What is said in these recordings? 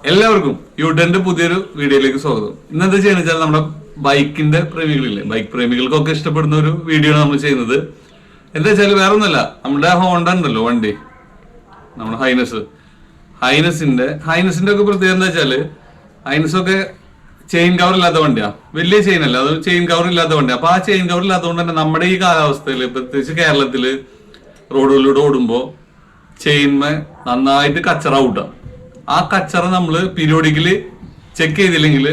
എല്ലാവർക്കും യൂട്ടറിന്റെ പുതിയൊരു വീഡിയോയിലേക്ക് സ്വാഗതം. ഇന്നെന്താ ചെയ്യുന്നത് വെച്ചാൽ നമ്മുടെ ബൈക്കിന്റെ പ്രേമികളില്ലേ, ബൈക്ക് പ്രേമികൾക്കൊക്കെ ഇഷ്ടപ്പെടുന്ന ഒരു വീഡിയോ ആണ് നമ്മൾ ചെയ്യുന്നത്. എന്താ വെച്ചാൽ വേറെ ഒന്നുമല്ല, നമ്മുടെ ഹോണ്ട ഉണ്ടല്ലോ വണ്ടി, നമ്മുടെ ഹൈനസിന്റെ ഒക്കെ പ്രത്യേകത എന്താ വെച്ചാല്, ഹൈനസൊക്കെ ചെയിൻ കവർ ഇല്ലാത്ത വണ്ടിയാ, വലിയ ചെയിൻ അല്ല, അത് ചെയിൻ കവർ ഇല്ലാത്ത വണ്ടിയാ. അപ്പൊ ആ ചെയിൻ കവർ ഇല്ലാത്തതുകൊണ്ട് തന്നെ നമ്മുടെ ഈ കാലാവസ്ഥയില്, പ്രത്യേകിച്ച് കേരളത്തില് റോഡുകളിലൂടെ ഓടുമ്പോ ചെയിൻമേ നന്നായിട്ട് കച്ചറ ഔട്ടാം. ആ കച്ചറ നമ്മൾ പീരിയോഡിക്കലി ചെക്ക് ചെയ്തില്ലെങ്കിൽ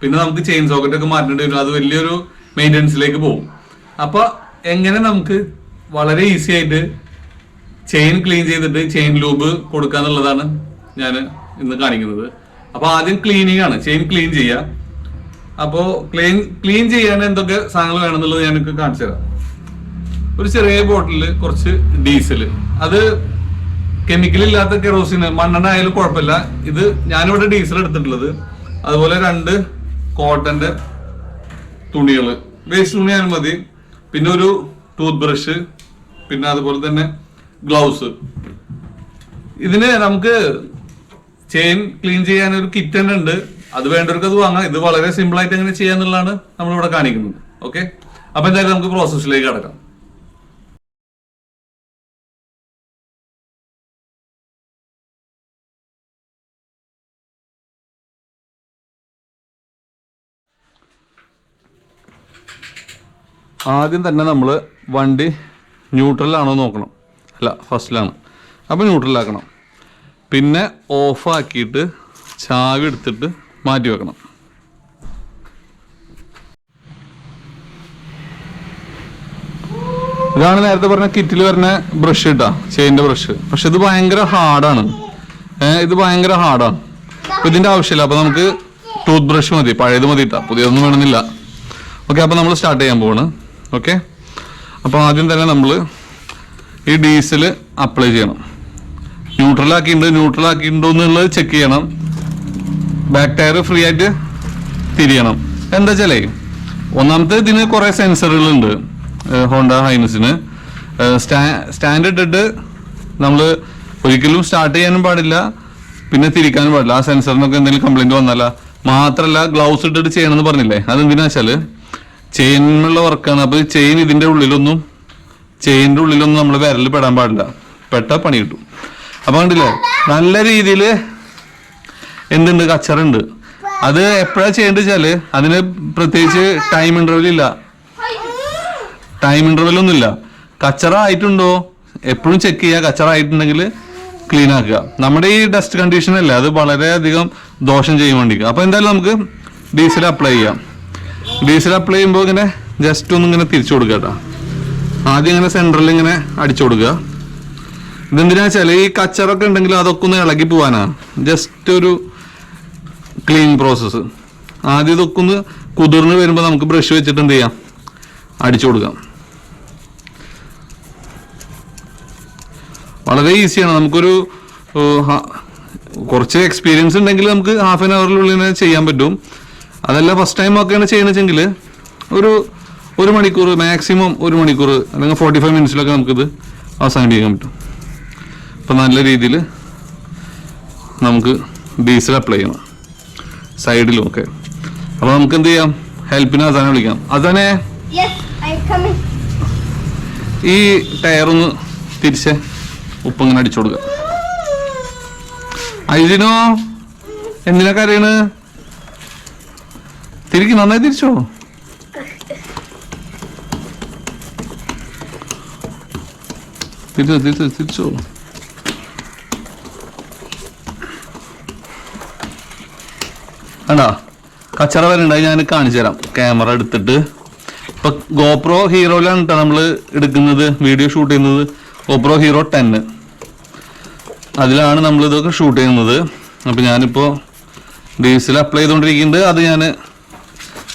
പിന്നെ നമുക്ക് ചെയിൻ സോക്കറ്റ് ഒക്കെ മാറ്റേണ്ടി വരും. അത് വലിയൊരു മെയിൻ്റനൻസിലേക്ക് പോകും. അപ്പൊ എങ്ങനെ നമുക്ക് വളരെ ഈസി ആയിട്ട് ചെയിൻ ക്ലീൻ ചെയ്തിട്ട് ചെയിൻ ലൂബ് കൊടുക്കുക എന്നുള്ളതാണ് ഞാൻ ഇന്ന് കാണിക്കുന്നത്. അപ്പൊ ആദ്യം ക്ലീനിങ് ആണ്, ചെയിൻ ക്ലീൻ ചെയ്യുക. അപ്പോ ക്ലീൻ ചെയ്യാൻ എന്തൊക്കെ സാധനങ്ങൾ വേണമെന്നുള്ളത് ഞാനൊക്കെ കാണിച്ചു തരാം. ഒരു ചെറിയ ബോട്ടിലിൽ കുറച്ച് ഡീസൽ, അത് കെമിക്കൽ ഇല്ലാത്ത കെറോസിന്, മണ്ണെണ്ണ ആയാലും കുഴപ്പമില്ല. ഇത് ഞാനിവിടെ ഡീസൽ എടുത്തിട്ടുള്ളത്. അതുപോലെ 2 കോട്ടന്റെ തുണികൾ, വേസ്റ്റ് തുണിയാലും മതി. പിന്നെ ഒരു ടൂത്ത് ബ്രഷ്, പിന്നെ അതുപോലെ തന്നെ ഗ്ലൗസ്. ഇതിന് നമുക്ക് ചെയിൻ ക്ലീൻ ചെയ്യാൻ ഒരു കിറ്റ് തന്നെ ഉണ്ട്, അത് വേണ്ടവർക്ക് അത് വാങ്ങാം. ഇത് വളരെ സിമ്പിൾ ആയിട്ട് എങ്ങനെ ചെയ്യാന്നുള്ളതാണ് നമ്മളിവിടെ കാണിക്കുന്നത്. ഓക്കെ, അപ്പൊ എന്തായാലും നമുക്ക് പ്രോസസ്സിലേക്ക് കടക്കാം. ആദ്യം തന്നെ നമ്മൾ വണ്ടി ന്യൂട്രലാണോ നോക്കണം. അല്ല, ഫസ്റ്റിലാണ്. അപ്പോൾ ന്യൂട്രലാക്കണം. പിന്നെ ഓഫാക്കിയിട്ട് ചാവി എടുത്തിട്ട് മാറ്റി വെക്കണം. ഇതാണ് നേരത്തെ പറഞ്ഞ കിറ്റിൽ വരുന്ന ബ്രഷ് കിട്ടാ, ചെയിൻ്റെ ബ്രഷ്. പക്ഷെ ഇത് ഭയങ്കര ഹാർഡാണ്. അപ്പോൾ ഇതിൻ്റെ ആവശ്യമില്ല. അപ്പോൾ നമുക്ക് ടൂത്ത് ബ്രഷ് മതി, പഴയത് മതി ഇട്ടാ, പുതിയതൊന്നും വേണമെന്നില്ല. ഓക്കെ, അപ്പോൾ നമ്മൾ സ്റ്റാർട്ട് ചെയ്യാൻ പോവാണ്. ഓക്കെ, അപ്പോൾ ആദ്യം തന്നെ നമ്മൾ ഈ ഡീസൽ അപ്ലൈ ചെയ്യണം. ന്യൂട്രലാക്കിയിട്ടുണ്ടോ എന്നുള്ളത് ചെക്ക് ചെയ്യണം. ബാക്ക് ടയർ ഫ്രീ ആയിട്ട് തിരിയണം. എന്താ വെച്ചാലേ, ഒന്നാമത്തെ ഇതിന് കുറേ സെൻസറുകളുണ്ട് ഹോണ്ട ഹൈനസിന്. സ്റ്റാൻഡ് ഇട്ടിട്ട് നമ്മൾ ഒരിക്കലും സ്റ്റാർട്ട് ചെയ്യാനും പാടില്ല, പിന്നെ തിരിക്കാനും പാടില്ല. ആ സെൻസറിനൊക്കെ എന്തെങ്കിലും കംപ്ലൈൻറ്റ് വന്നാല. മാത്രമല്ല, ഗ്ലൗസ് ഇട്ടിട്ട് ചെയ്യണമെന്ന് പറഞ്ഞില്ലേ, അതെന്തിനാ വെച്ചാൽ ചെയിനുള്ള വർക്കാണ്. അപ്പോൾ ചെയിനിൻ്റെ ഉള്ളിലൊന്നും നമ്മൾ വിരൽ പെടാൻ പാടില്ല, പെട്ടാൽ പണി കിട്ടും. അപ്പോൾ കണ്ടില്ലേ, നല്ല രീതിയിൽ എന്തുണ്ട്, കച്ചറുണ്ട്. അത് എപ്പോഴാണ് ചെയ്യേണ്ടത് വെച്ചാൽ, അതിന് പ്രത്യേകിച്ച് ടൈം ഇൻ്റർവെല്ലൊന്നുമില്ല. കച്ചറ ആയിട്ടുണ്ടോ എപ്പോഴും ചെക്ക് ചെയ്യുക. കച്ചറ ആയിട്ടുണ്ടെങ്കിൽ ക്ലീൻ ആക്കുക. നമ്മുടെ ഈ ഡസ്റ്റ് കണ്ടീഷൻ അല്ലേ, അത് വളരെയധികം ദോഷം ചെയ്യും വണ്ടിക്ക്. അപ്പോൾ എന്തായാലും നമുക്ക് ഡീസൽ അപ്ലൈ ചെയ്യാം. ഡീസൽ അപ്ലൈ ചെയ്യുമ്പോൾ ഇങ്ങനെ ജസ്റ്റ് ഒന്ന് ഇങ്ങനെ തിരിച്ചു കൊടുക്കുക കേട്ടോ. ആദ്യം ഇങ്ങനെ സെൻറ്ററിൽ ഇങ്ങനെ അടിച്ചു കൊടുക്കുക. ഇതെന്തിനാ വെച്ചാൽ, ഈ കച്ചറൊക്കെ ഉണ്ടെങ്കിൽ അതൊക്കെ ഒന്ന് ഇളകി പോവാനാണ്. ജസ്റ്റ് ഒരു ക്ലീൻ പ്രോസസ്സ്. ആദ്യം ഇതൊക്കെ ഒന്ന് കുതിർന്ന് വരുമ്പോൾ നമുക്ക് ബ്രഷ് വെച്ചിട്ട് എന്ത് ചെയ്യാം, അടിച്ചു കൊടുക്കാം. വളരെ ഈസിയാണ്. നമുക്കൊരു കുറച്ച് എക്സ്പീരിയൻസ് ഉണ്ടെങ്കിൽ നമുക്ക് ഹാഫ് ആൻ അവറിനുള്ളിൽ ചെയ്യാൻ പറ്റും. അതല്ല ഫസ്റ്റ് ടൈം ഒക്കെയാണ് ചെയ്യണമെങ്കിൽ ഒരു മണിക്കൂർ, മാക്സിമം 1 മണിക്കൂർ അല്ലെങ്കിൽ 45 മിനിറ്റ്സിലൊക്കെ നമുക്കിത് അവസാനിപ്പിക്കാൻ പറ്റും. അപ്പം നല്ല രീതിയിൽ നമുക്ക് ഡീസൽ അപ്ലൈ ചെയ്യണം സൈഡിലും ഒക്കെ. അപ്പോൾ നമുക്ക് എന്ത് ചെയ്യാം, ഹെൽപ്പിന് അസാനെ വിളിക്കാം. അസാനെ, ഈ ടയറൊന്ന് തിരിച്ച് ഉപ്പിങ്ങനെ അടിച്ചു കൊടുക്കുക. ഐതിനോ, എന്തിനാ കരയണ്? തിരിക്ക്, നന്നായി തിരിച്ചോ. തിരിച്ചോ. വേണ്ടാ, കച്ചറ വരണ്ടായി ഞാൻ കാണിച്ചു തരാം. ക്യാമറ എടുത്തിട്ട് ഇപ്പൊ ഗോപ്രോ ഹീറോയിലാണ് കേട്ടോ നമ്മൾ എടുക്കുന്നത്, വീഡിയോ ഷൂട്ട് ചെയ്യുന്നത്. ഗോപ്രോ ഹീറോ 10 അതിലാണ് നമ്മൾ ഇതൊക്കെ ഷൂട്ട് ചെയ്യുന്നത്. അപ്പോൾ ഞാനിപ്പോൾ ഡീസൽ അപ്ലൈ ചെയ്തുകൊണ്ടിരിക്കുന്നുണ്ട്. അത് ഞാൻ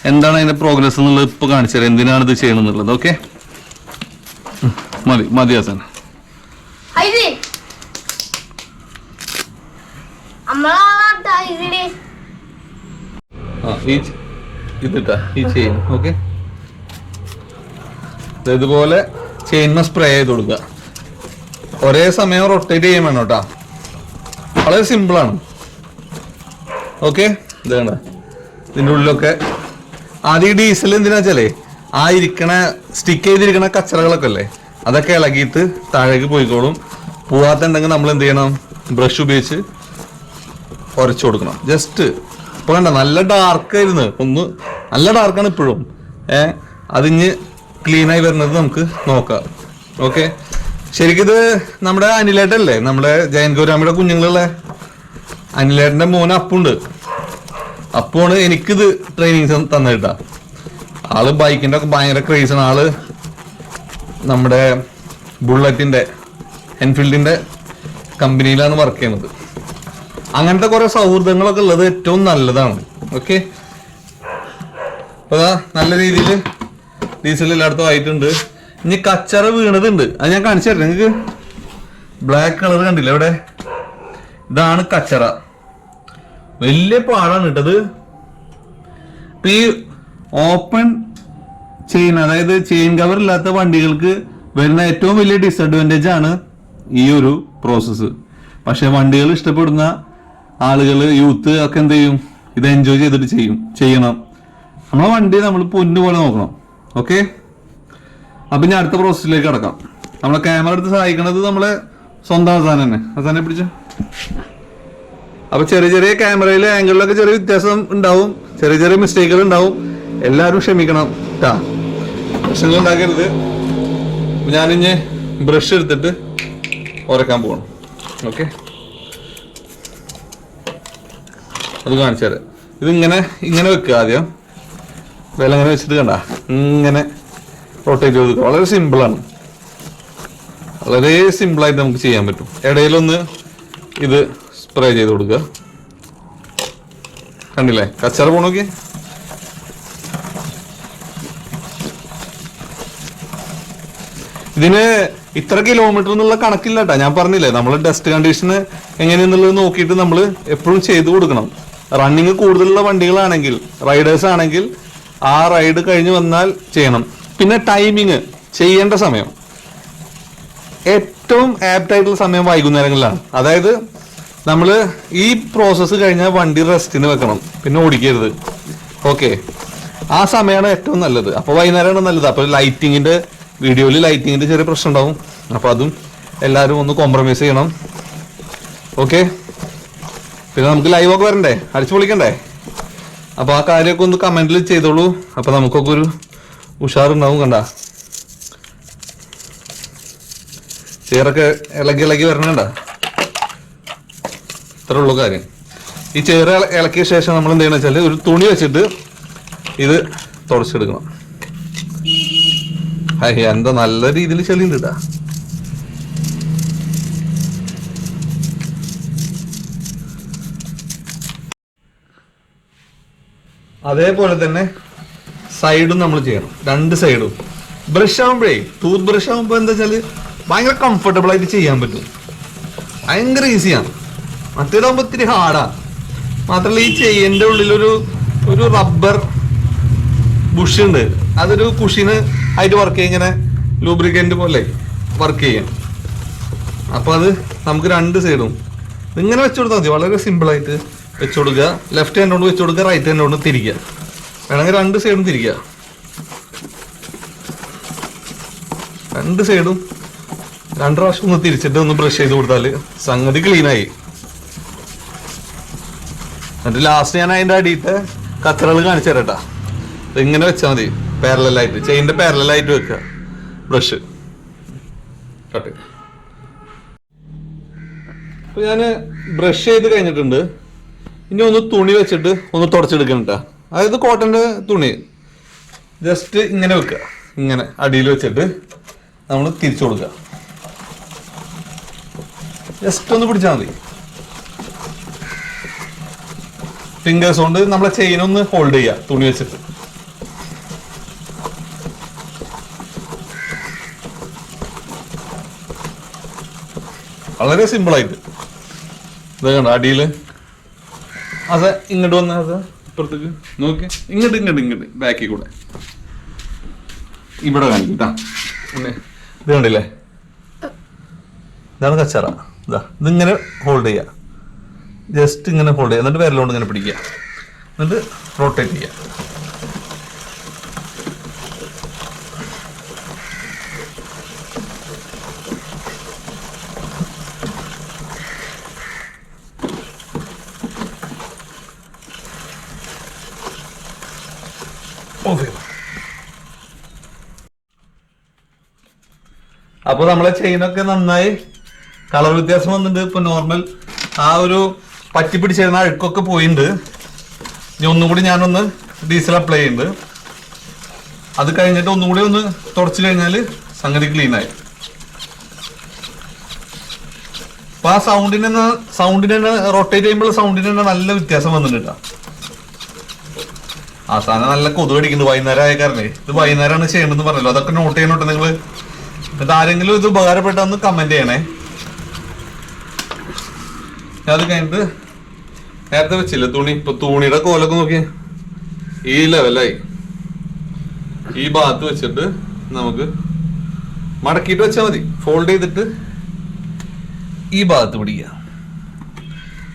എന്താണ് അതിൻ്റെ പ്രോഗ്രസ് എന്നുള്ളത് ഇപ്പോൾ കാണിച്ചു തരാം, എന്തിനാണ് ഇത് ചെയ്യണമെന്നുള്ളത്. ഓക്കെ, മതി ഹസൻ. ഇതിട്ടാ ഈ ചെയിൻ. ഓക്കെ, ഇതുപോലെ ചെയിൻ സ്പ്രേ ചെയ്ത് കൊടുക്കുക. ഒരേ സമയം റൊട്ടേറ്റ് ചെയ്യാൻ വേണം കേട്ടോ. വളരെ സിമ്പിളാണ്. ഓക്കെ. ഇത് കണ്ട ഇതിൻ്റെ ഉള്ളിലൊക്കെ ആദ്യം ഡീസൽ എന്തിനാ വെച്ചാലേ ആ ഇരിക്കണ സ്റ്റിക്ക് ചെയ്തിരിക്കണ കച്ചറകളൊക്കെ അല്ലേ അതൊക്കെ ഇളകിയിട്ട് താഴേക്ക് പോയിക്കോളും. പോവാത്തുണ്ടെങ്കിൽ നമ്മൾ എന്ത് ചെയ്യണം, ബ്രഷ് ഉപയോഗിച്ച് ഉരച്ചു കൊടുക്കണം. ജസ്റ്റ് ഇപ്പോൾ കണ്ട നല്ല ഡാർക്കായിരുന്നു, ഒന്ന് നല്ല ഡാർക്കാണ് ഇപ്പോഴും. അതിഞ്ഞ് ക്ലീനായി വരുന്നത് നമുക്ക് നോക്കാം. ഓക്കെ. ശരിക്കിത് നമ്മുടെ അനിലേട്ടല്ലേ, നമ്മുടെ ജയൻ ഗൗരാമിയുടെ കുഞ്ഞുങ്ങളുള്ള അനിലേട്ടൻ്റെ മോന് അപ്പുണ്ട്. അപ്പുവാണ് എനിക്കിത് ട്രെയിനിങ് തന്നിട്ടാ. ആള് ബൈക്കിൻ്റെ ഒക്കെ ഭയങ്കര ക്രേസാണ്. ആള് നമ്മുടെ ബുള്ളറ്റിൻ്റെ എൻഫീൽഡിൻ്റെ കമ്പനിയിലാണ് വർക്ക് ചെയ്യുന്നത്. അങ്ങനത്തെ കുറെ സൗഹൃദങ്ങളൊക്കെ ഉള്ളത് ഏറ്റവും നല്ലതാണ്. ഓക്കെ. അപ്പോൾ നല്ല രീതിയിൽ ഡീസൽ എല്ലായിടത്തും ആയിട്ടുണ്ട്. ഇനി കച്ചറ വീണതുണ്ട്, അത് ഞാൻ കാണിച്ചു തരാം നിങ്ങൾക്ക്. ബ്ലാക്ക് കളർ കണ്ടില്ല ഇവിടെ, ഇതാണ് കച്ചറ. വലിയ പാടാണ് ഇട്ടത്. ഇപ്പം ഈ ഓപ്പൺ ചെയിൻ, അതായത് ചെയിൻ കവർ ഇല്ലാത്ത വണ്ടികൾക്ക് വരുന്ന ഏറ്റവും വലിയ ഡിസഡ്വാൻറ്റേജ് ആണ് ഈ ഒരു പ്രോസസ്സ്. പക്ഷെ വണ്ടികൾ ഇഷ്ടപ്പെടുന്ന ആളുകൾ, യൂത്ത് ഒക്കെ എന്ത് ചെയ്യും, ഇത് എൻജോയ് ചെയ്തിട്ട് ചെയ്യണം. നമ്മളെ വണ്ടി നമ്മൾ പൊന്നു പോലെ നോക്കണം. ഓക്കെ. അപ്പം ഞാൻ അടുത്ത പ്രോസസ്സിലേക്ക് കടക്കാം. നമ്മളെ ക്യാമറ എടുത്ത് സഹായിക്കുന്നത് നമ്മളെ സ്വന്തം അവസാനം തന്നെ. അവസാനം പിടിച്ച അപ്പൊ ചെറിയ ചെറിയ ക്യാമറയിലെ ആംഗിളിലൊക്കെ ചെറിയ വ്യത്യാസം ഉണ്ടാവും, ചെറിയ ചെറിയ മിസ്റ്റേക്കുകൾ ഉണ്ടാവും. എല്ലാവരും ക്ഷമിക്കണം കേട്ടാ, പ്രശ്നങ്ങൾ ഉണ്ടാക്കരുത്. ഞാനിഞ്ഞ് ബ്രഷ് എടുത്തിട്ട് ഉരക്കാൻ പോകണം. ഓക്കെ. അത് കാണിച്ചു തരാം. ഇതിങ്ങനെ ഇങ്ങനെ വെക്കുക. ആദ്യം വില ഇങ്ങനെ വെച്ചിട്ട് കണ്ട ഇങ്ങനെ റൊട്ടേറ്റ് ചെയ്ത് വെക്കുക. വളരെ സിമ്പിളാണ്, വളരെ സിമ്പിളായിട്ട് നമുക്ക് ചെയ്യാൻ പറ്റും. ഇടയിലൊന്ന് ഇത് സ്പ്രേ ചെയ്ത് കൊടുക്കുക. കണ്ടില്ലേ കച്ചറ പോണോക്കെ. ഇതിന് ഇത്ര കിലോമീറ്റർ എന്നുള്ള കണക്കില്ല കേട്ടോ. ഞാൻ പറഞ്ഞില്ലേ, നമ്മൾ ഡസ്റ്റ് കണ്ടീഷന് എങ്ങനെയെന്നുള്ളത് നോക്കിയിട്ട് നമ്മൾ എപ്പോഴും ചെയ്തു കൊടുക്കണം. റണ്ണിങ് കൂടുതലുള്ള വണ്ടികളാണെങ്കിൽ, റൈഡേഴ്സ് ആണെങ്കിൽ ആ റൈഡ് കഴിഞ്ഞ് വന്നാൽ ചെയ്യണം. പിന്നെ ടൈമിങ്, ചെയ്യേണ്ട സമയം, ഏറ്റവും ആപ്റ്റ് ആയിട്ടുള്ള സമയം വൈകുന്നേരങ്ങളിലാണ്. അതായത് നമ്മൾ ഈ പ്രോസസ്സ് കഴിഞ്ഞാൽ വണ്ടി റെസ്റ്റിന് വെക്കണം, പിന്നെ ഓടിക്കരുത്. ഓക്കെ. ആ സമയമാണ് ഏറ്റവും നല്ലത്. അപ്പോൾ വൈകുന്നേരമാണ് നല്ലത്. അപ്പോൾ ലൈറ്റിങ്ങിൻ്റെ വീഡിയോയിൽ ലൈറ്റിങ്ങിൻ്റെ ചെറിയ പ്രശ്നം ഉണ്ടാവും. അപ്പോൾ അതും എല്ലാവരും ഒന്ന് കോംപ്രമൈസ് ചെയ്യണം. ഓക്കെ. പിന്നെ നമുക്ക് ലൈവൊക്കെ വരണ്ടേ, അടിച്ചു പൊളിക്കണ്ടേ. അപ്പോൾ ആ കാര്യമൊക്കെ ഒന്ന് കമൻറ്റിൽ ചെയ്തോളൂ. അപ്പോൾ നമുക്കൊക്കെ ഒരു ഉഷാറുണ്ടാവും. കണ്ട ചെയറൊക്കെ ഇളകി വരണണ്ട. ഇത്ര ഉള്ളൂ കാര്യം. ഈ ചെയർ ഇളക്കിയ ശേഷം നമ്മൾ എന്ത് ചെയ്യണം വെച്ചാൽ ഒരു തുണി വെച്ചിട്ട് ഇത് തുടച്ചെടുക്കണം. എന്താ നല്ല രീതിയിൽ ചെളിയുണ്ട് കേട്ടാ. അതേപോലെ തന്നെ സൈഡും നമ്മൾ ചെയ്യണം, രണ്ട് സൈഡും. ബ്രഷ് ആകുമ്പോഴേ, ടൂത്ത് ബ്രഷ് ആകുമ്പോൾ എന്താ വെച്ചാൽ ഭയങ്കര കംഫർട്ടബിൾ ആയിട്ട് ചെയ്യാൻ പറ്റും, ഭയങ്കര ഈസിയാണ്. മറ്റേതാകുമ്പോൾ ഇത്തിരി ഹാർഡാ. മാത്രമല്ല ഈ ചെയിൻ്റെ ഉള്ളിലൊരു റബ്ബർ ബുഷ് ഉണ്ട്, അതൊരു കുഷിന് ആയിട്ട് വർക്ക് ചെയ്യും, ഇങ്ങനെ ലൂബ്രിക്കൻ്റ് പോലെ വർക്ക് ചെയ്യാം. അപ്പോൾ അത് നമുക്ക് രണ്ട് സൈഡും ഇങ്ങനെ വെച്ചു കൊടുത്താൽ മതി. വളരെ സിമ്പിളായിട്ട് വെച്ചു കൊടുക്കുക. ലെഫ്റ്റ് ഹാൻഡ് കൊണ്ട് വെച്ചു കൊടുക്കുക, റൈറ്റ് ഹാൻഡ് കൊണ്ട് തിരിക്കുക. വേണമെങ്കിൽ രണ്ട് സൈഡും തിരിക്കുക. രണ്ട് സൈഡും രണ്ട് പ്രാവശ്യം ഒന്ന് തിരിച്ചിട്ട് ഒന്ന് ബ്രഷ് ചെയ്ത് കൊടുത്താൽ സംഗതി ക്ലീനായി. എന്നിട്ട് ലാസ്റ്റ് ഞാൻ അതിൻ്റെ അടിയിട്ട് കച്ചറകൾ കാണിച്ചു തരട്ടാ. ഇങ്ങനെ വെച്ചാൽ മതി, പാരലായിട്ട്, ചെയിൻ്റെ പാരലായിട്ട് വെക്കുക ബ്രഷ്. അപ്പൊ ഞാൻ ബ്രഷ് ചെയ്ത് കഴിഞ്ഞിട്ടുണ്ട്. ഇനി ഒന്ന് തുണി വെച്ചിട്ട് ഒന്ന് തുടച്ചെടുക്കണം കേട്ടോ. അതായത് കോട്ടൻ്റെ തുണി ജസ്റ്റ് ഇങ്ങനെ വെക്കുക, ഇങ്ങനെ അടിയിൽ വെച്ചിട്ട് നമ്മൾ തിരിച്ചു കൊടുക്കുക. ജസ്റ്റ് ഒന്ന് പിടിച്ചാൽ മതി. ഫിംഗേഴ്സ് കൊണ്ട് നമ്മളെ ചെയിൻ ഒന്ന് ഹോൾഡ് ചെയ്യുക തുണി വെച്ചിട്ട്. വളരെ സിമ്പിളായിട്ട്. ഇത് കണ്ട അടിയിൽ അതെ ഇങ്ങോട്ട് വന്ന അത് ഇപ്പുറത്തേക്ക് നോക്കി, ഇങ്ങോട്ട് ബാക്കിൽ കൂടെ ഇവിടെ കാണിക്കട്ടാ. പിന്നെ ഇത് കണ്ടില്ലേ, ഇതാണ് കച്ചറ. ഇതിങ്ങനെ ഹോൾഡ് ചെയ്യുക. ജസ്റ്റ് ഇങ്ങനെ ഹോൾഡ് ചെയ്യുക, എന്നിട്ട് വിരലുകൊണ്ട് ഇങ്ങനെ പിടിക്കുക, എന്നിട്ട് റൊട്ടേറ്റ് ചെയ്യുക. അപ്പൊ നമ്മളെ ചെയിനൊക്കെ നന്നായി കളർ വ്യത്യാസം വന്നിട്ടുണ്ട്. ഇപ്പൊ നോർമൽ ആ ഒരു പറ്റി പിടിച്ചിരുന്ന അഴുക്കൊക്കെ പോയിട്ടുണ്ട്. ഇനി ഒന്നും കൂടി ഞാനൊന്ന് ഡീസൽ അപ്ലൈ ചെയ്യുന്നുണ്ട്. അത് കഴിഞ്ഞിട്ട് ഒന്നും കൂടി ഒന്ന് തുടച്ചു കഴിഞ്ഞാൽ സംഗതി ക്ലീൻ ആയി. അപ്പൊ ആ സൗണ്ടിന് റൊട്ടേറ്റ് ചെയ്യുമ്പോൾ സൗണ്ടിന് തന്നെ നല്ല വ്യത്യാസം വന്നിട്ടുണ്ട്. ആ സാധനം നല്ല കൊതു അടിക്കുന്നുണ്ട് വൈകുന്നേരം ആയ കാരണേ. ഇത് വൈകുന്നേരമാണ് ചെയ്യേണ്ടതെന്ന് പറഞ്ഞല്ലോ, അതൊക്കെ നോട്ട് ചെയ്യണോട്ടെ നിങ്ങൾ. ഇത് ആരെങ്കിലും ഇത് ഉപകാരപ്പെട്ടൊന്ന് കമന്റ് ചെയ്യണേ. അത് കഴിഞ്ഞിട്ട് നേരത്തെ വെച്ചില്ല തുണി, ഇപ്പൊ തുണിയുടെ കോലൊക്കെ നോക്കി ഈ ലെവലായി. ഈ ഭാഗത്ത് വെച്ചിട്ട് നമുക്ക് മടക്കിയിട്ട് വെച്ചാൽ മതി. ഫോൾഡ് ചെയ്തിട്ട് ഈ ഭാഗത്ത് പിടിക്കുക,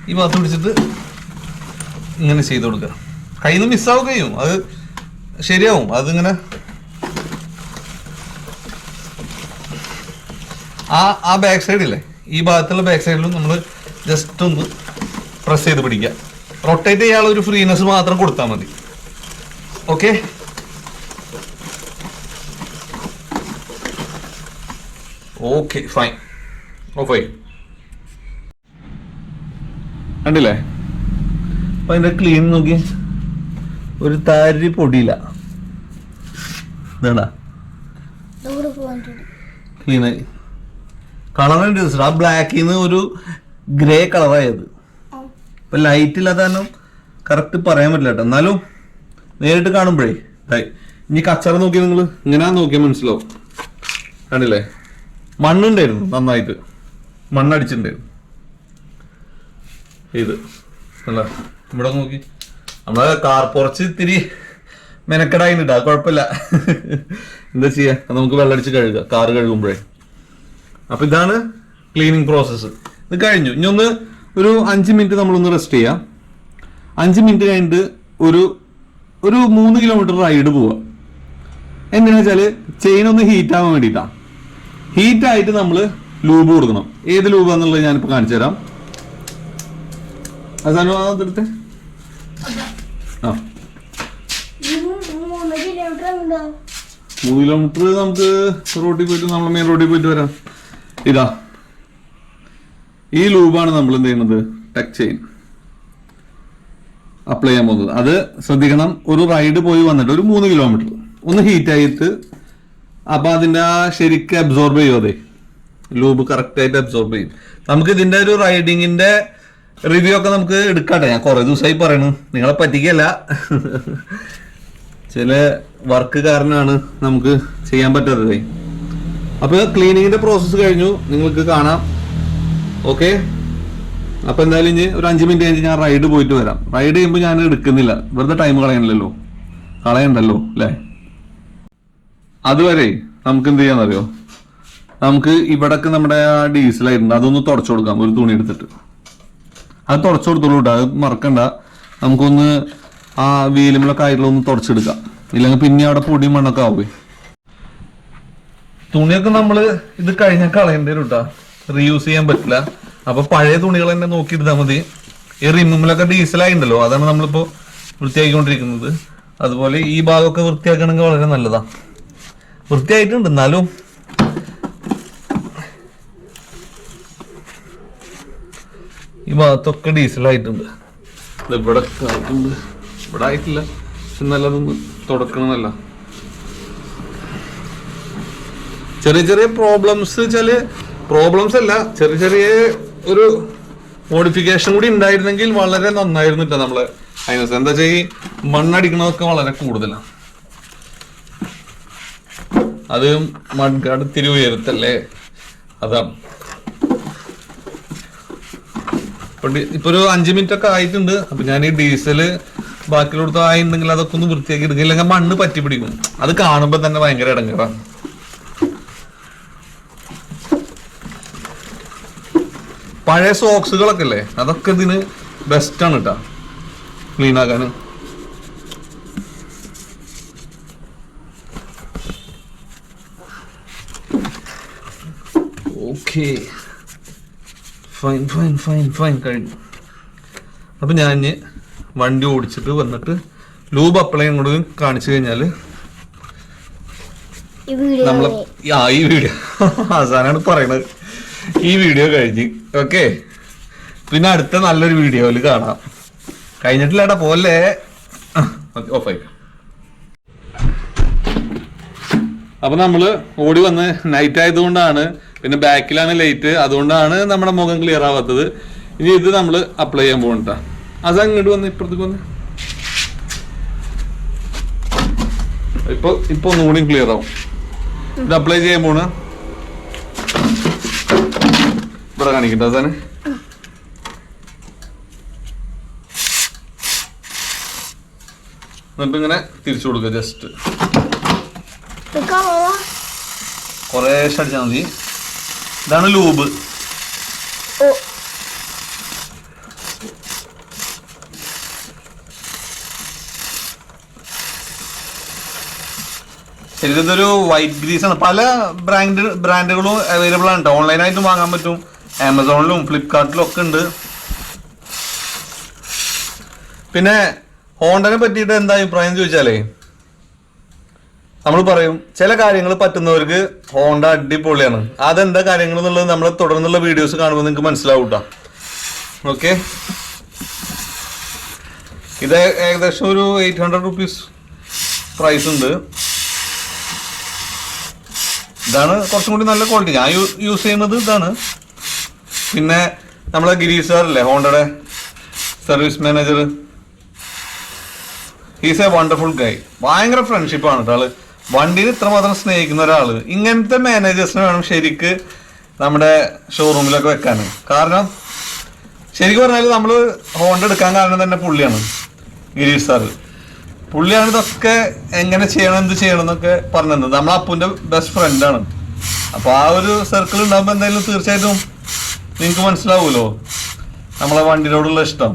ഈ ഭാഗത്ത് പിടിച്ചിട്ട് ഇങ്ങനെ ചെയ്ത് കൊടുക്കുക. കയ്യിൽ നിന്ന് മിസ്സാവുകയും അത് ശരിയാവും. അതിങ്ങനെ ആ ബാക്ക് സൈഡില്ലേ, ഈ ഭാഗത്തുള്ള ബാക്ക് സൈഡിലും നമ്മൾ ജസ്റ്റ് ഒന്ന് പ്രസ് ചെയ്ത് പിടിക്കുക. റൊട്ടേറ്റ് ചെയ്യാനുള്ള ഒരു ഫ്രീനെസ് മാത്രം കൊടുത്താൽ മതി. Okay, okay fine. ഓഫായി കണ്ടില്ലേ? അപ്പൊ അതിന്റെ ക്ലീൻ നോക്കി, ഒരു താരി പൊടിയില്ല. ഇതാ ക്ലീനായി. കളറിന്റെ ആ ബ്ലാക്കിൽ നിന്ന് ഒരു ഗ്രേ കളറായത്. ഇപ്പൊ ലൈറ്റ് ഇല്ലാത്ത കാരണം കറക്റ്റ് പറയാൻ പറ്റില്ല കേട്ടോ. എന്നാലും നേരിട്ട് കാണുമ്പോഴേ ഇനി കച്ചറ നോക്കി നിങ്ങൾ ഇങ്ങനെ നോക്കിയാൽ മനസ്സിലാവും. കണ്ടില്ലേ? മണ്ണുണ്ടായിരുന്നു, നന്നായിട്ട് മണ്ണടിച്ചിട്ടുണ്ടായിരുന്നു. ഇത് അല്ല ഇവിടെ നോക്കി, നമ്മളെ കാർ പുറച്ച് ഇത്തിരി മെനക്കെടായിട്ടാ, കുഴപ്പമില്ല. എന്താ ചെയ്യാ, നമുക്ക് വെള്ളടിച്ച് കഴുകുക കാറ് കഴുകുമ്പോഴേ. അപ്പൊ ഇതാണ് ക്ലീനിങ് പ്രോസസ്സ്. ഇത് കഴിഞ്ഞു. ഇനി ഒരു 5 മിനിറ്റ് നമ്മളൊന്ന് റെസ്റ്റ് ചെയ്യാം. 5 മിനിറ്റ് കഴിഞ്ഞിട്ട് ഒരു 3 കിലോമീറ്റർ റൈഡ് പോവുക. എന്തിനാ വെച്ചാല് ചെയിൻ ഒന്ന് ഹീറ്റ് ആവാൻ വേണ്ടിയിട്ടാ. ഹീറ്റ് ആയിട്ട് നമ്മൾ ലൂബ് കൊടുക്കണം. ഏത് ലൂബാന്നുള്ളത് ഞാനിപ്പോ കാണിച്ചു തരാം. അതാണോ അതെടുത്തെ? ആ 3 കിലോമീറ്റർ നമുക്ക് റോഡിൽ പോയിട്ട്, നമ്മളെ മെയിൻ റോഡിൽ പോയിട്ട് വരാം. ഇതാ ഈ ലൂബാണ് നമ്മൾ എന്ത് ചെയ്യുന്നത്, ടെക് ചെയിൻ അപ്ലൈ ചെയ്യാൻ പോകുന്നത്. അത് ശ്രദ്ധിക്കണം. ഒരു റൈഡ് പോയി വന്നിട്ട് ഒരു 3 കിലോമീറ്റർ ഒന്ന് ഹീറ്റ് ആയിട്ട്, അപ്പൊ അതിന്റെ ആ ശരിക്കും അബ്സോർബ് ചെയ്യും. അതെ, ലൂബ് കറക്റ്റ് ആയിട്ട് അബ്സോർബ് ചെയ്യും. നമുക്ക് ഇതിന്റെ ഒരു റൈഡിങ്ങിന്റെ റിവ്യൂ ഒക്കെ നമുക്ക് എടുക്കാട്ടെ. ഞാൻ കുറെ ദിവസമായി പറയണു, നിങ്ങളെ പറ്റിക്കല്ല. ചില വർക്ക് കാരണമാണ് നമുക്ക് ചെയ്യാൻ പറ്റാത്തത്. അപ്പൊ ക്ലീനിങ്ങിന്റെ പ്രോസസ്സ് കഴിഞ്ഞു, നിങ്ങൾക്ക് കാണാം. ഓക്കെ, അപ്പൊ എന്തായാലും ഇനി ഒരു 5 മിനിറ്റ് കഴിഞ്ഞ് ഞാൻ റൈഡ് പോയിട്ട് വരാം. റൈഡ് ചെയ്യുമ്പോൾ ഞാൻ എടുക്കുന്നില്ല, വെറുതെ ടൈം കളയണ്ടല്ലോ അല്ലേ? അതുവരെ നമുക്ക് എന്ത് ചെയ്യാന്നറിയോ, നമുക്ക് ഇവിടൊക്കെ നമ്മുടെ ആ ഡീസലായിട്ടുണ്ട്, അതൊന്ന് തുടച്ചു കൊടുക്കാം. ഒരു തുണി എടുത്തിട്ട് അത് തുടച്ചു കൊടുത്തോളൂ കേട്ടോ, അത് മറക്കണ്ട. നമുക്കൊന്ന് ആ വീലുമൊക്കെ ആയിട്ടുള്ള ഒന്ന് തുടച്ചെടുക്കാം, ഇല്ലെങ്കിൽ പിന്നെ അവിടെ പൊടിയും മണ്ണൊക്കെ ആവുമേ. തുണിയൊക്കെ നമ്മള് ഇത് കഴിഞ്ഞാൽ കളയേണ്ടി വരും കേട്ടോ, റീയൂസ് ചെയ്യാൻ പറ്റില്ല. അപ്പൊ പഴയ തുണികൾ തന്നെ നോക്കി എടുത്താൽ മതി. ഈ റിമ്മിലൊക്കെ ഡീസലായിട്ടുണ്ടല്ലോ, അതാണ് നമ്മളിപ്പോ വൃത്തിയാക്കിക്കൊണ്ടിരിക്കുന്നത്. അതുപോലെ ഈ ഭാഗമൊക്കെ വൃത്തിയാക്കണമെങ്കിൽ വളരെ നല്ലതാ. വൃത്തിയായിട്ടുണ്ട്, എന്നാലും ഈ ഭാഗത്തൊക്കെ ഡീസലായിട്ടുണ്ട്. ഇവിടെ ആയിട്ടുണ്ട്, ഇവിടെ ആയിട്ടില്ല, പക്ഷെ നല്ലതൊന്ന് തുടക്കണമെന്നല്ല. ചെറിയ ചെറിയ പ്രോബ്ലംസ് അല്ല, ചെറിയ ഒരു മോഡിഫിക്കേഷൻ കൂടി ഉണ്ടായിരുന്നെങ്കിൽ വളരെ നന്നായിരുന്നു കേട്ടോ നമ്മളെ ഹൈനസ്. എന്താ വെച്ചാൽ ഈ മണ്ണടിക്കണതൊക്കെ വളരെ കൂടുതലാണ്. അത് മൺകാട് ഇത്തിരി ഉയരത്തല്ലേ, അതാണ്. ഇപ്പൊ ഒരു 5 മിനിറ്റ് ഒക്കെ ആയിട്ടുണ്ട്. അപ്പൊ ഞാൻ ഈ ഡീസല് ബാക്കിയുള്ളടത്ത് ആയിട്ടുണ്ടെങ്കിൽ അതൊക്കെ ഒന്ന് വൃത്തിയാക്കി എടുക്കുക, ഇല്ലെങ്കിൽ മണ്ണ് പറ്റി പിടിക്കും. അത് കാണുമ്പോ തന്നെ ഭയങ്കര ഇടങ്ങേറാണ്. പഴയ സോക്സുകളൊക്കെ അല്ലേ, അതൊക്കെ ഇതിന് ബെസ്റ്റാണ് കേട്ടോ ക്ലീൻ ആക്കാൻ. Okay fine fine fine fine കഴിഞ്ഞു. അപ്പം ഞാൻ വണ്ടി ഓടിച്ചിട്ട് വന്നിട്ട് ലൂബ് അപ്ലൈ കൂടെ കാണിച്ചു കഴിഞ്ഞാൽ നമ്മൾ ഈ വീഡിയോ അവസാനമാണ് പറയണത്. ഈ വീഡിയോ കഴിഞ്ഞ് ഓക്കെ. പിന്നെ അടുത്ത നല്ലൊരു വീഡിയോയിൽ കാണാം. കഴിഞ്ഞിട്ടില്ലേട്ടാ പോലെ ഓഫായി. അപ്പൊ നമ്മള് ഓടി വന്ന് നൈറ്റ് ആയതുകൊണ്ടാണ്, പിന്നെ ബാക്കിലാണ് ലൈറ്റ്, അതുകൊണ്ടാണ് നമ്മുടെ മുഖം ക്ലിയർ ആവാത്തത്. ഇനി ഇത് നമ്മൾ അപ്ലൈ ചെയ്യാൻ പോകണ്ട. അത് അങ്ങോട്ട് വന്ന് ഇപ്പുറത്തേക്ക് വന്ന് ഇപ്പൊ ഒന്നുകൂടി ക്ലിയർ ആവും. ഇത് അപ്ലൈ ചെയ്യാൻ പോണ്. ഇവിടെ കാണിക്കട്ടെ അതാണ്. എന്നിട്ട് ഇങ്ങനെ തിരിച്ചു കൊടുക്കുക. ജസ്റ്റ് കുറേശ്ശെ അടിച്ചാൽ മതി. ഇതാണ് ലൂബ്. ശരി, ഇതൊരു വൈറ്റ് ഗ്രീസ് ആണ്. പല ബ്രാൻഡുകളും അവൈലബിൾ ആണ് കേട്ടോ. ഓൺലൈനായിട്ടും വാങ്ങാൻ പറ്റും. ആമസോണിലും ഫ്ലിപ്കാർട്ടിലും ഒക്കെ ഉണ്ട്. പിന്നെ ഹോണ്ടനെ പറ്റിയിട്ട് എന്താ അഭിപ്രായം ചോദിച്ചാലേ, നമ്മൾ പറയും ചില കാര്യങ്ങൾ പറ്റുന്നവർക്ക് ഹോണ്ട അടിപൊളിയാണ്. അതെന്താ കാര്യങ്ങൾ എന്നുള്ളത് നമ്മൾ തുടർന്നുള്ള വീഡിയോസ് കാണുമ്പോൾ നിങ്ങൾക്ക് മനസ്സിലാവും കേട്ടോ. ഓക്കെ, ഇത് ഏകദേശം ഒരു 800 റുപ്പീസ് പ്രൈസ് ഉണ്ട്. ഇതാണ് കുറച്ചും കൂടി നല്ല ക്വാളിറ്റി. ഞാൻ യൂസ് ചെയ്യുന്നത് ഇതാണ്. പിന്നെ നമ്മളെ ഗിരീഷ് സാറല്ലേ ഹോണ്ടയുടെ service manager, he's a wonderful guy. ഭയങ്കര ഫ്രണ്ട്ഷിപ്പാണ് കേട്ടോ ആള്. വണ്ടിയിൽ ഇത്രമാത്രം സ്നേഹിക്കുന്ന ഒരാള്. ഇങ്ങനത്തെ മാനേജേഴ്സിനെ വേണം ശരിക്ക് നമ്മുടെ ഷോറൂമിലൊക്കെ വെക്കാൻ. കാരണം ശരിക്കും പറഞ്ഞാൽ നമ്മൾ ഹോണ്ട എടുക്കാൻ കാരണം തന്നെ പുള്ളിയാണ്, ഗിരീഷ് സാറ്. പുള്ളിയാണ് ഇതൊക്കെ എങ്ങനെ ചെയ്യണം എന്ത് ചെയ്യണം എന്നൊക്കെ പറഞ്ഞത്. നമ്മളെ അപ്പുവിന്റെ ബെസ്റ്റ് ഫ്രണ്ടാണ്. അപ്പൊ ആ ഒരു സർക്കിൾ ഉണ്ടാകുമ്പോൾ എന്തായാലും തീർച്ചയായിട്ടും നിങ്ങൾക്ക് മനസ്സിലാവുമല്ലോ നമ്മളെ വണ്ടിയോടുള്ള ഇഷ്ടം.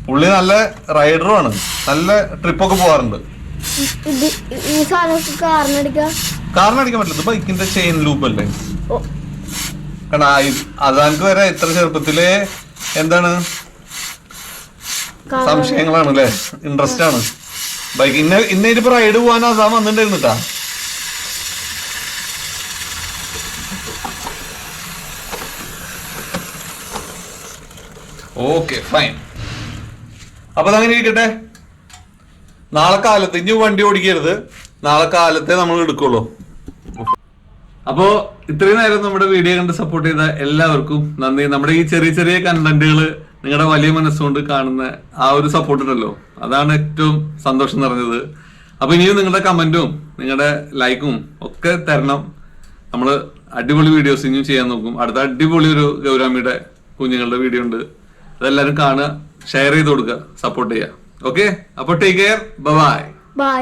പുള്ളി നല്ല റൈഡറുമാണ്, നല്ല ട്രിപ്പൊക്കെ പോകാറുണ്ട്. കാറിനടിക്കാൻ പറ്റില്ല, ബൈക്കിന്റെ ചെയിൻ ലൂപ്പ് അല്ലേ. കാരണം അതാనికి വരെ ഇത്ര ചെറുപ്പത്തിലെ എന്താണ് സംശയങ്ങളാണ് അല്ലേ, ഇൻട്രസ്റ്റ് ആണ് ബൈക്ക്. ഇന്നിപ്പോ റൈഡ് പോകാൻ അതാ വന്നിട്ടുണ്ടായിരുന്നിട്ടാ. Okay fine. അപ്പൊ അതങ്ങനെ ഇരിക്കട്ടെ. നാളെ കാലത്ത് ഇനി വണ്ടി ഓടിക്കരുത്, നാളെ കാലത്തെ നമ്മൾ എടുക്കുള്ളൂ. അപ്പോ ഇത്രയും നേരം നമ്മുടെ വീഡിയോ കണ്ട് സപ്പോർട്ട് ചെയ്ത എല്ലാവർക്കും നന്ദി. നമ്മുടെ ഈ ചെറിയ ചെറിയ കണ്ടന്റുകൾ നിങ്ങളുടെ വലിയ മനസ്സുകൊണ്ട് കാണുന്ന ആ ഒരു സപ്പോർട്ട് ഉണ്ടല്ലോ, അതാണ് ഏറ്റവും സന്തോഷം നിറഞ്ഞത്. അപ്പൊ ഇനിയും നിങ്ങളുടെ കമന്റും നിങ്ങളുടെ ലൈക്കും ഒക്കെ തരണം. നമ്മള് അടിപൊളി വീഡിയോസ് ഇനിയും ചെയ്യാൻ നോക്കും. അടുത്ത അടിപൊളി ഒരു ഗൗരാമിയുടെ കുഞ്ഞുങ്ങളുടെ വീഡിയോ ഉണ്ട്, അതെല്ലാരും കാണുക, ഷെയർ ചെയ്ത് കൊടുക്കുക, സപ്പോർട്ട് ചെയ്യുക. ഓക്കെ, അപ്പൊ ടേക്ക് കെയർ, ബൈ ബൈ.